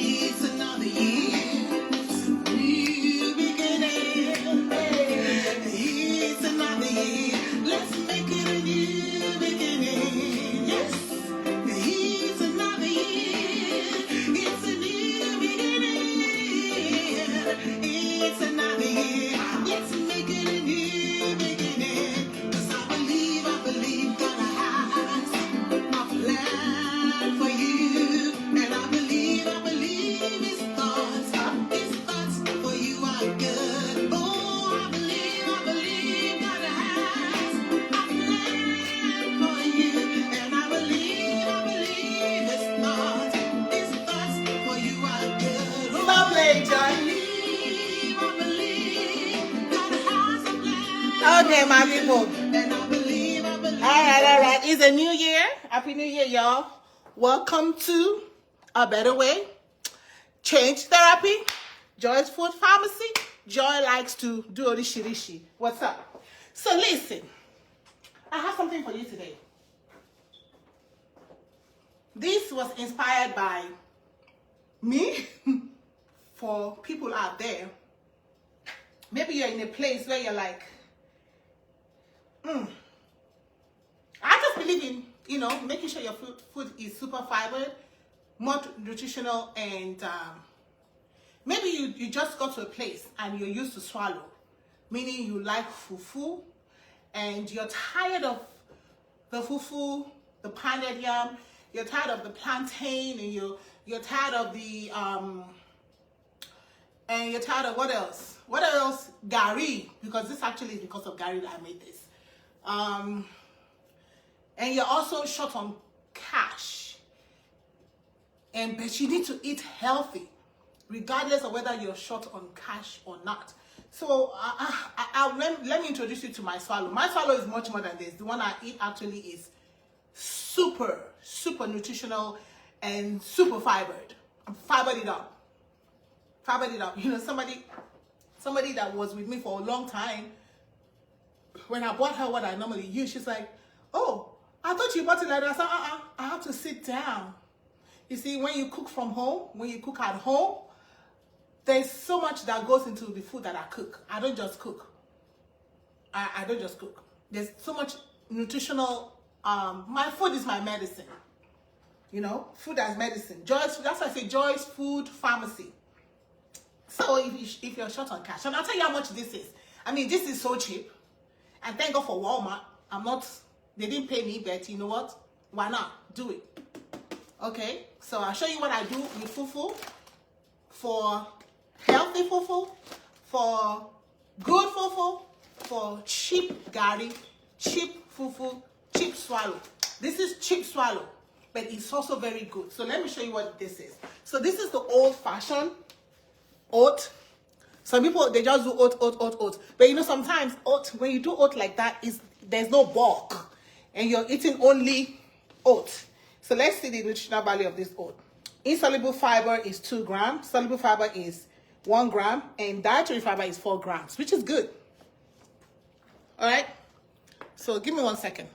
It's another year, new beginning. It's another year, let's make it a new beginning. Yes, it's another year, it's a new beginning. It's another year, let's make it a new beginning. 'Cause I believe God has a plan for you. And I believe his thoughts for you are good. Oh, I believe God has a plan for you. And I believe his thoughts for you are good. Oh, stop playing, John. I believe God has a plan. Okay, my people. And I believe. All right. It's a new year. Happy New Year, y'all. Welcome to A Better Way. Change Therapy. Joy's Food Pharmacy. Joy likes to do rishi. What's up? So listen, I have something for you today. This was inspired by me for people out there. Maybe you're in a place where you're like, I just believe in, making sure your food is super fibered, more nutritional, and maybe you just got to a place and you're used to swallow, meaning you like fufu, and you're tired of the fufu, the pounded yam, you're tired of the plantain, and you're tired of the and you're tired of what else? What else? Gari, because this actually is because of Gari that I made this. And you're also short on cash. But you need to eat healthy, regardless of whether you're short on cash or not. So let me introduce you to my swallow. My swallow is much more than this. The one I eat actually is super nutritional and super fibered. I'm fibered it up. Somebody that was with me for a long time, when I bought her what I normally use, she's like, oh, I thought you bought it like that. I said, I have to sit down. You see, when you cook from home, when you cook at home, there's so much that goes into the food that I cook. I don't just cook. I don't just cook. There's so much nutritional, my food is my medicine. Food as medicine. That's why I say Joy's Food Pharmacy. So if you're short on cash, and I'll tell you how much this is. I mean, this is so cheap. And thank God for Walmart. They didn't pay me, but you know what? Why not? Do it. Okay, so I'll show you what I do with fufu, for healthy fufu, for good fufu, for cheap gari, cheap fufu, cheap swallow. This is cheap swallow, but it's also very good. So let me show you what this is. So this is the old-fashioned oat. Some people, they just do oat. But sometimes oat, when you do oat like that, there's no bulk, and you're eating only oat. So let's see the nutritional value of this oat. Insoluble fiber is 2 grams. Soluble fiber is 1 gram. And dietary fiber is 4 grams, which is good. All right? So give me 1 second.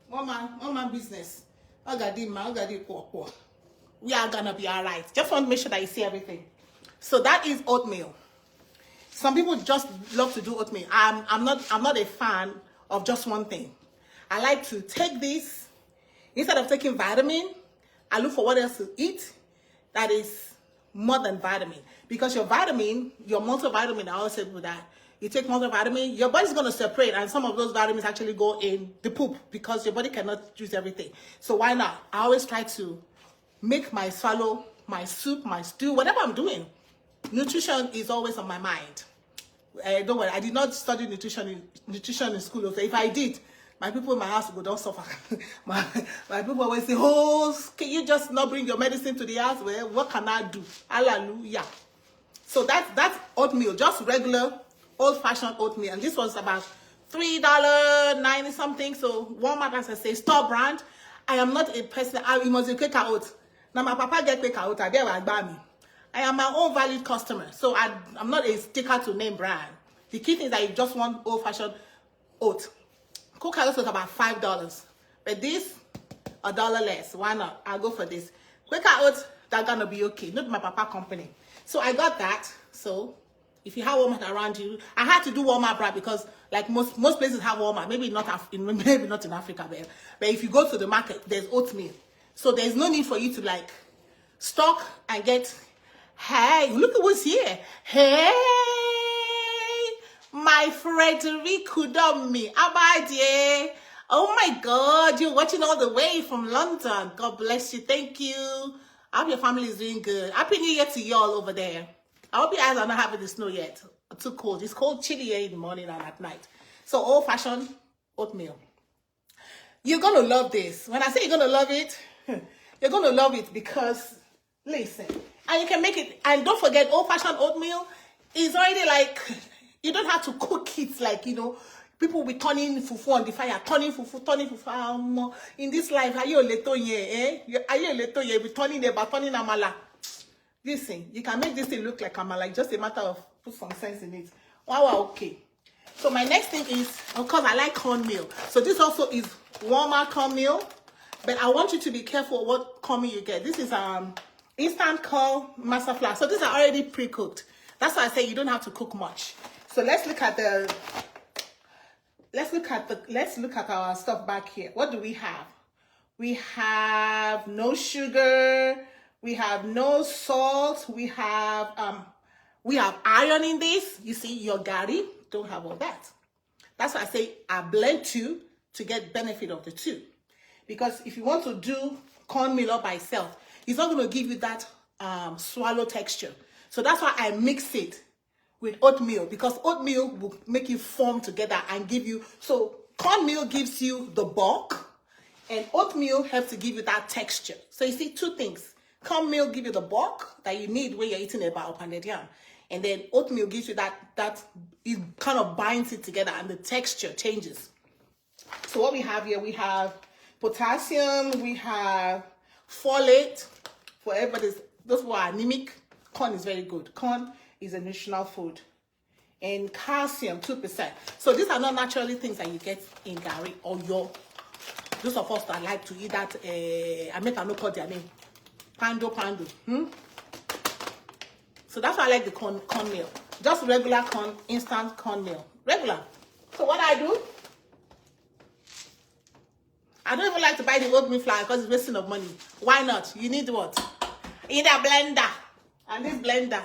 One man business. We are gonna be all right. Just want to make sure that you see everything. So that is oatmeal. Some people just love to do oatmeal. I'm not a fan of just one thing. I like to take this, instead of taking vitamin, I look for what else to eat that is more than vitamin. Because your multivitamin, I always say with that, you take multivitamin, your body's going to separate, and some of those vitamins actually go in the poop because your body cannot use everything. So why not? I always try to make my swallow, my soup, my stew, whatever I'm doing. Nutrition is always on my mind. Don't worry, I did not study nutrition in school. So if I did, my people in my house would not suffer. my people always say, oh, can you just not bring your medicine to the house? Well, what can I do? Hallelujah. So that's oatmeal, just regular old-fashioned oatmeal. And this was about $3.90 something. So Walmart, as I say, store brand. I am not a person. You must be Quaker oat. Now my papa get Quaker oat. I buy me. I am my own valid customer. So I'm not a sticker to name brand. The key thing is that you just want old-fashioned oat. Cook carrots was about $5. But this, $1 less. Why not? I'll go for this. Quick carrots, that's gonna be okay. Not my papa company. So I got that. So if you have Walmart around you, I had to do Walmart brand because like most places have Walmart. Maybe not in Africa, but if you go to the market, there's oatmeal. So there's no need for you to like stock and get. Hey, look at what's here. Hey, my Frederic Kudomi Abadie. Oh my God, you're watching all the way from London. God bless you. Thank you. I hope your family is doing good. Happy New Year to y'all over there. I hope you guys are not having the snow yet. It's too cold. It's cold, chilly here in the morning and at night. So old-fashioned oatmeal. You're going to love this. When I say you're going to love it, you're going to love it because, listen, and you can make it, and don't forget, old-fashioned oatmeal is already like, you don't have to cook it like, you know, people will be turning fufu on the fire, turning fufu. In this life, are you a little ye, eh? Are you a little ye? Be turning the but turning amala. Listen, you can make this thing look like amala. It's just a matter of put some sense in it. Wow, okay. So my next thing is, of course, I like cornmeal. So this also is Walmart cornmeal, but I want you to be careful what cornmeal you get. This is instant corn master flour. So these are already pre-cooked. That's why I say you don't have to cook much. So let's look at our stuff back here. What do we have? We have no sugar, we have no salt, we have iron in this. You see, your gari don't have all that. That's why I say I blend two to get benefit of the two. Because if you want to do cornmeal all by itself, it's not going to give you that swallow texture. So that's why I mix it with oatmeal, because oatmeal will make you form together and give you, so cornmeal gives you the bulk and oatmeal helps to give you that texture. So you see two things. Cornmeal gives you the bulk that you need when you're eating about pounded yam. And then oatmeal gives you that it kind of binds it together and the texture changes. So what we have here, we have potassium, we have folate for everybody. Those who are anemic. Corn is very good. Corn is a nutritional food. And calcium, 2%. So these are not naturally things that you get in gari or your. Those of us that like to eat that, I make a no call their name. Pando. So that's why I like the cornmeal. Just regular corn, instant cornmeal. Regular. So what I do, I don't even like to buy the oatmeal flour because it's wasting of money. Why not? You need what? You need a blender. And this blender.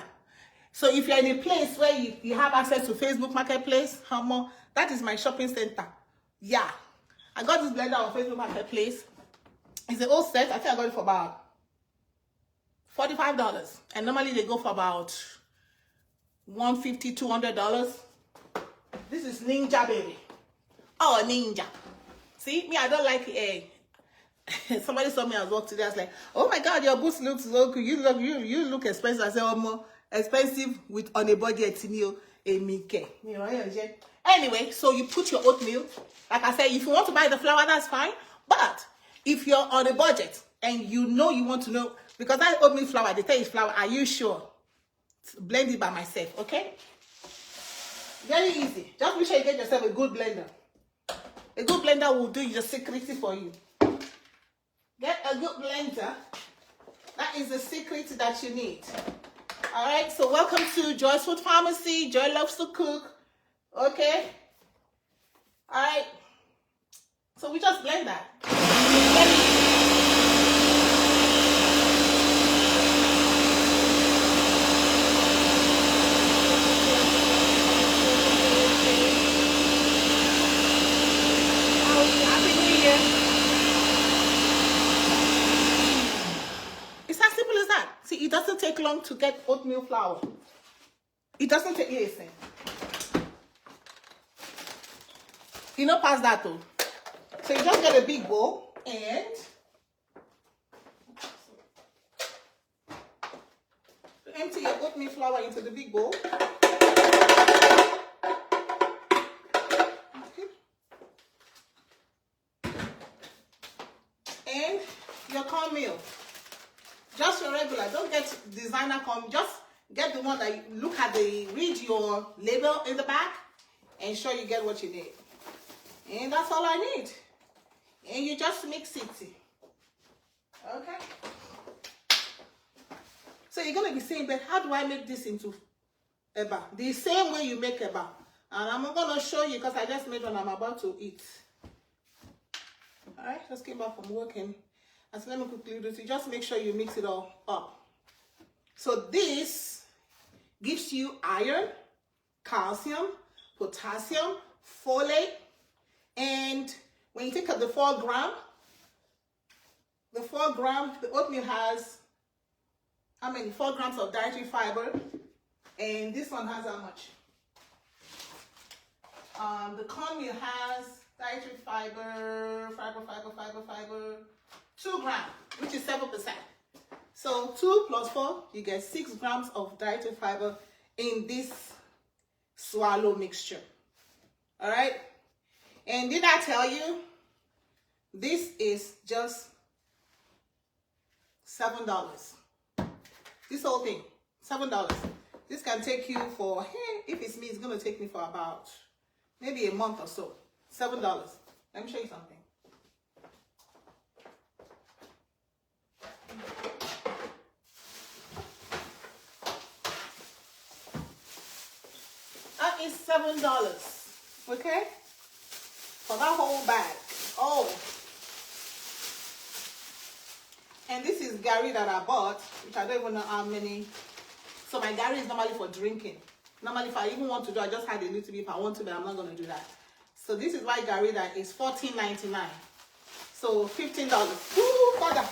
So if you're in a place where you have access to Facebook Marketplace, that is my shopping center. Yeah. I got this blender on Facebook Marketplace. It's an old set. I think I got it for about $45. And normally they go for about $150, $200. This is Ninja, baby. Oh, Ninja. See, me, I don't like somebody saw me at work today. I was like, oh my God, your boots look so good. You look expensive. I said, oh, more expensive with on a budget. Anyway, so you put your oatmeal. Like I said, if you want to buy the flour, that's fine. But if you're on a budget and you want to know, because that oatmeal flour, they tell you flour, are you sure? Blend it by myself, okay? Very easy. Just make sure you get yourself a good blender. A good blender will do your security for you. Get a good blender. That is the secret that you need. All right, so welcome to Joy's Food Pharmacy. Joy loves to cook. Okay. All right. So we just blend that. Happy New Year. It's as simple as that. See, it doesn't take long to get oatmeal flour. It doesn't take, listen. You know, past that though. So you just get a big bowl and empty your oatmeal flour into the big bowl. Okay. And your cornmeal. Just your regular. Don't get designer corn. Just get the one that you read your label in the back and sure you get what you need. And that's all I need. And you just mix it. Okay? So you're going to be saying, but how do I make this into eba? The same way you make eba. And I'm going to show you because I just made one I'm about to eat. Alright, just came back from working. And so let me quickly do it. Just make sure you mix it all up. So this gives you iron, calcium, potassium, folate, and when you take up the 4 gram, the oatmeal has how many? 4 grams of dietary fiber, and this one has how much? The cornmeal has dietary fiber, 2 grams, which is 7%. So 2 plus 4, you get 6 grams of dietary fiber in this swallow mixture. All right. And did I tell you, this is just $7. This whole thing, $7. This can take you for, hey, if it's me, it's going to take me for about maybe a month or so. $7. Let me show you something. That is $7. Okay? For that whole bag. Oh. And this is Gary that I bought, which I don't even know how many. So my Gary is normally for drinking. Normally, if I even want to do, I just had a little bit if I want to, but I'm not going to do that. So this is my Gary that is $14.99. So $15. Woo, father.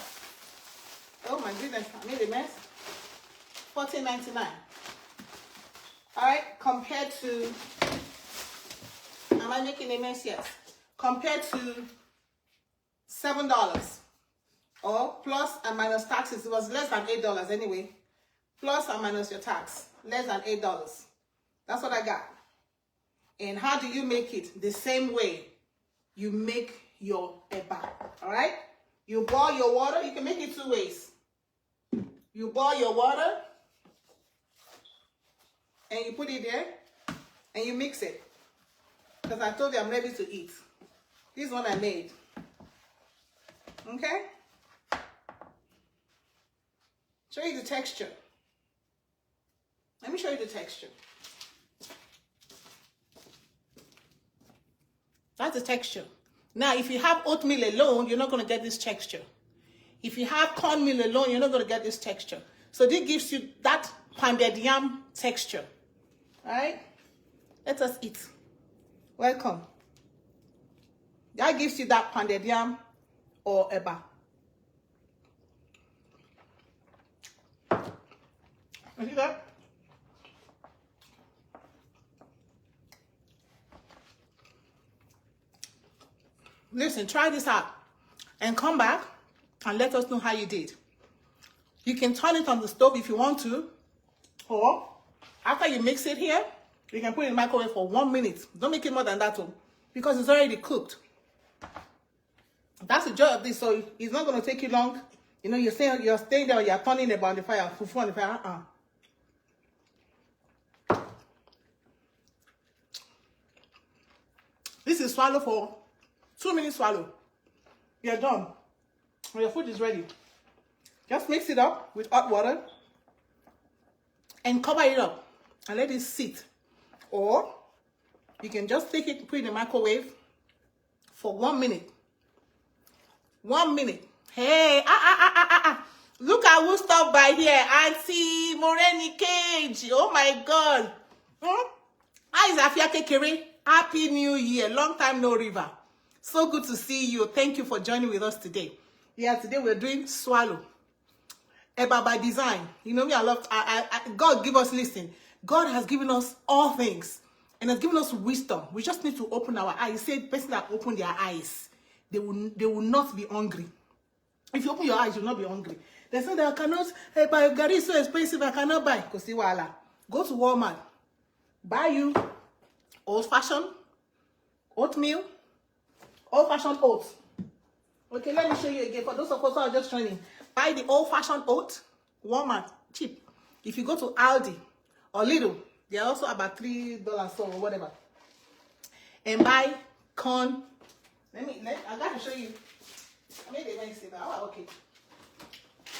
Oh my goodness, I made a mess. $14.99. All right, compared to, am I making a mess? Yes. Compared to $7. Or plus and minus taxes, it was less than $8 anyway. Plus and minus your tax, less than $8. That's what I got. And how do you make it? The same way you make your eba. All right? You boil your water. You can make it 2 ways. You boil your water and you put it there and you mix it. Because I told you I'm ready to eat. This is one I made. Okay? Show you the texture. Let me show you the texture. That's the texture. Now, if you have oatmeal alone, you're not going to get this texture. If you have cornmeal alone, you're not going to get this texture. So this gives you that pounded yam texture. All right? Let us eat. Welcome. That gives you that pounded yam or eba. You see that? Listen, try this out and come back and let us know how you did. You can turn it on the stove if you want to, or after you mix it here, you can put it in the microwave for 1 minute. Don't make it more than that, because it's already cooked. That's the joy of this, so it's not going to take you long. You know, you're staying there, you're turning it on the fire, fufu on the fire. This is swallow for 2 minutes swallow. You're done. Your food is ready. Just mix it up with hot water and cover it up and let it sit. Or you can just take it, put it in the microwave for 1 minute. 1 minute. Hey, look at who stopped by here. Auntie Moreni Cage. Oh my God. How is Afia Kekere? Happy New Year. Long time no river. So good to see you. Thank you for joining with us today. Yeah, today we're doing swallow. Eba by design. You know me, I love, God give us, listen, God has given us all things and has given us wisdom. We just need to open our eyes. He said, person that open their eyes, they will not be hungry. If you open your eyes, you will not be hungry. They say that I cannot, hey, but Gary is so expensive, I cannot buy. Go to Walmart. Buy you old-fashioned oatmeal, old-fashioned oats. Okay, let me show you again. For those of us who are just training, buy the old-fashioned oat, Walmart, cheap. If you go to Aldi or Lidl, they are also about $3 or whatever. And buy corn. I got to show you. I made it nice. Oh, okay.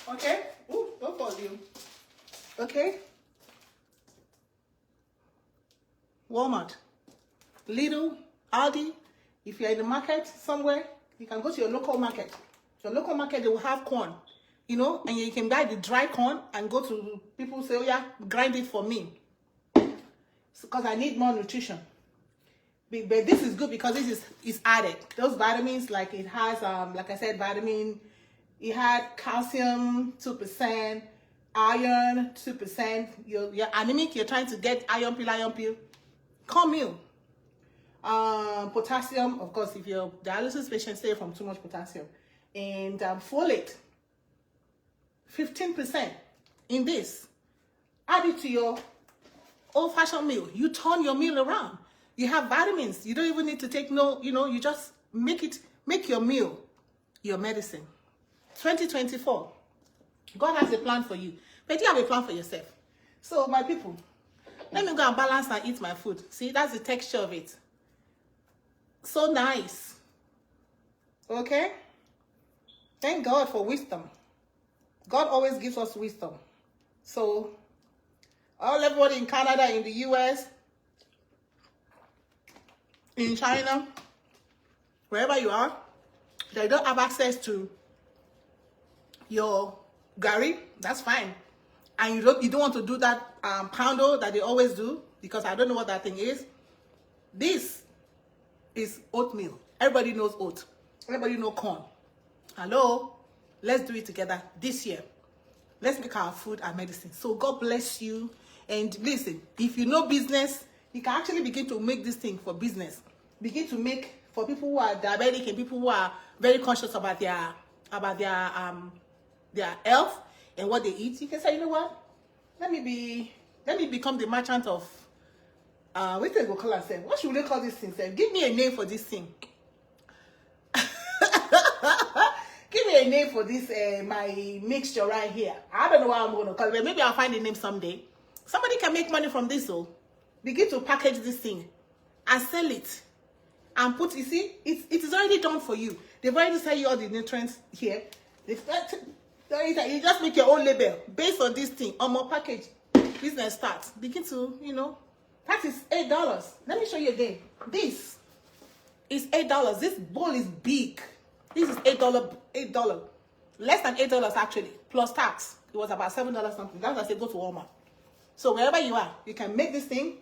Okay. Ooh, don't fall you. Okay. Walmart, Lidl, Aldi. If you're in the market somewhere, you can go to your local market. Your local market, they will have corn, you know, and you can buy the dry corn and go to people say, oh yeah, grind it for me, because I need more nutrition. But this is good because this is added. Those vitamins, like it has, like I said, vitamin. It had calcium 2%, iron 2%. You're anemic. You're trying to get iron pill. Cornmeal. Potassium, of course, if you're dialysis patient, stay from too much potassium. And folate, 15% in this. Add it to your old-fashioned meal. You turn your meal around. You have vitamins. You don't even need to take you just make your meal your medicine. 2024. God has a plan for you, but you have a plan for yourself. So, my people, let me go and balance and eat my food. See, that's the texture of it. So nice. Okay? Thank God for wisdom. God always gives us wisdom. So, everybody in Canada, in the US, in China, wherever you are, they don't have access to your gari, that's fine. And you don't want to do that poundo that they always do, because I don't know what that thing is. This is oatmeal. Everybody knows oat. Everybody knows corn. Hello? Let's do it together this year. Let's make our food our medicine. So God bless you. And listen, if you know business, you can actually begin to make this thing for business. Begin to make for people who are diabetic and people who are very conscious about their health and what they eat. You can say, you know what? Let me become the merchant of what they go call ourselves. What should they call this thing? Give me a name for this thing. Give me a name for this my mixture right here. I don't know what I'm gonna call it, but maybe I'll find a name someday. Somebody can make money from this, so begin to package this thing and sell it. And put, you see, it is already done for you. They've already sell you all the nutrients here. You just make your own label based on this thing. On more package, business starts. Begin to, that is $8. Let me show you again. This is $8. This bowl is big. This is $8. Less than $8 actually, plus tax. It was about $7 something. That's why I said go to Walmart. So wherever you are, you can make this thing,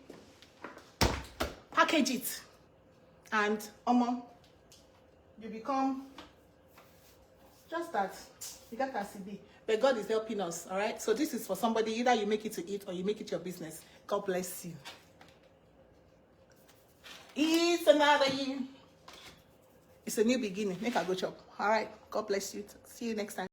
package it, and you become just that. You got CB. But God is helping us, all right? So this is for somebody, either you make it to eat or you make it your business. God bless you. It's another year. It's a new beginning. Make a good job. All right. God bless you. See you next time.